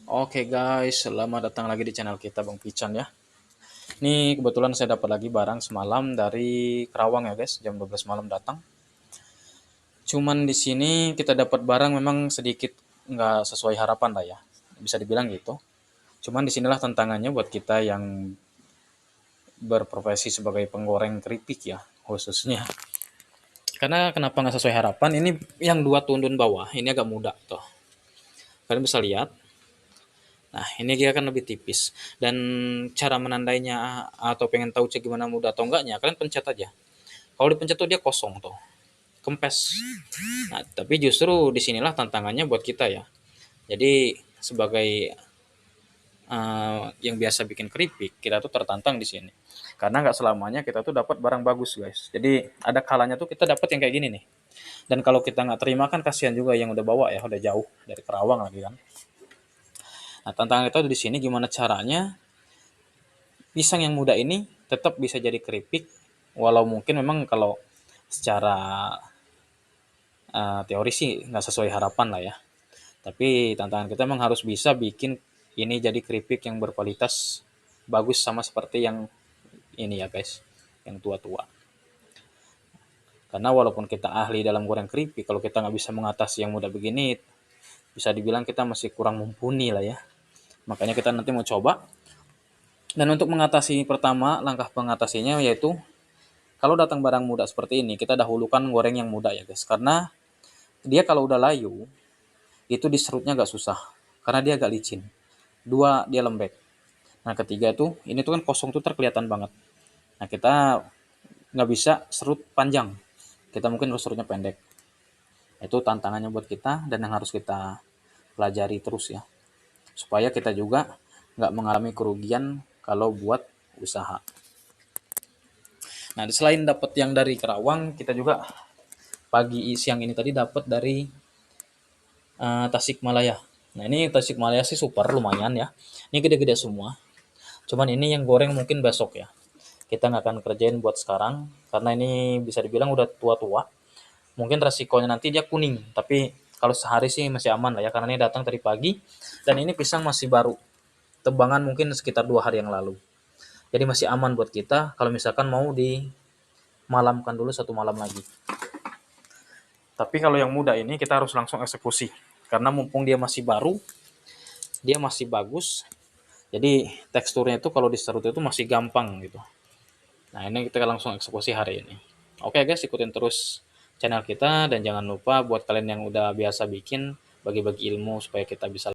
Oke guys, selamat datang lagi di channel kita Bang Pican ya. Ini kebetulan saya dapat lagi barang semalam dari Kerawang ya guys, jam 12 malam datang. Cuman di sini kita dapat barang memang sedikit nggak sesuai harapan lah ya, bisa dibilang gitu. Cuman disinilah tantangannya buat kita yang berprofesi sebagai penggoreng keripik ya, khususnya. Karena kenapa nggak sesuai harapan? Ini yang dua tundun bawah, ini agak muda tuh. Kalian bisa lihat. Nah, ini dia kan lebih tipis. Dan cara menandainya atau pengen tahu cek gimana mudah atau enggaknya, kalian pencet aja. Kalau dipencet tuh dia kosong tuh, kempes. Nah, tapi justru disinilah tantangannya buat kita ya. Jadi sebagai yang biasa bikin keripik, kita tuh tertantang di sini. Karena nggak selamanya kita tuh dapat barang bagus guys. Jadi ada kalanya tuh kita dapat yang kayak gini nih. Dan kalau kita nggak terima kan kasihan juga yang udah bawa ya, udah jauh dari Kerawang lagi kan. Nah, tantangan kita di sini gimana caranya pisang yang muda ini tetap bisa jadi keripik, walau mungkin memang kalau secara teori sih nggak sesuai harapan lah ya. Tapi tantangan kita memang harus bisa bikin ini jadi keripik yang berkualitas bagus sama seperti yang ini ya guys, yang tua-tua. Karena walaupun kita ahli dalam goreng keripik, kalau kita nggak bisa mengatasi yang muda begini, bisa dibilang kita masih kurang mumpuni lah ya. Makanya kita nanti mau coba. Dan untuk mengatasi pertama, langkah pengatasinya yaitu kalau datang barang muda seperti ini, kita dahulukan goreng yang muda ya guys. Karena dia kalau udah layu, itu diserutnya agak susah. Karena dia agak licin. Dua, dia lembek. Nah ketiga tuh, ini tuh kan kosong tuh terkelihatan banget. Nah kita nggak bisa serut panjang. Kita mungkin harus serutnya pendek. Itu tantangannya buat kita dan yang harus kita pelajari terus ya. Supaya kita juga nggak mengalami kerugian kalau buat usaha. Nah selain dapat yang dari Kerawang, kita juga siang ini tadi dapat dari Tasikmalaya. Nah ini Tasikmalaya sih super lumayan ya. Ini gede-gede semua. Cuman ini yang goreng mungkin besok ya. Kita nggak akan kerjain buat sekarang karena ini bisa dibilang udah tua-tua. Mungkin resikonya nanti dia kuning. Tapi kalau sehari sih masih aman lah ya karena ini datang tadi pagi dan ini pisang masih baru. Tebangan mungkin sekitar 2 hari yang lalu. Jadi masih aman buat kita kalau misalkan mau dimalamkan dulu 1 malam lagi. Tapi kalau yang muda ini kita harus langsung eksekusi. Karena mumpung dia masih baru, dia masih bagus. Jadi teksturnya itu kalau diserut itu masih gampang gitu. Nah ini kita langsung eksekusi hari ini. Oke guys, ikutin terus channel kita dan jangan lupa buat kalian yang udah biasa bikin, bagi-bagi ilmu supaya kita bisa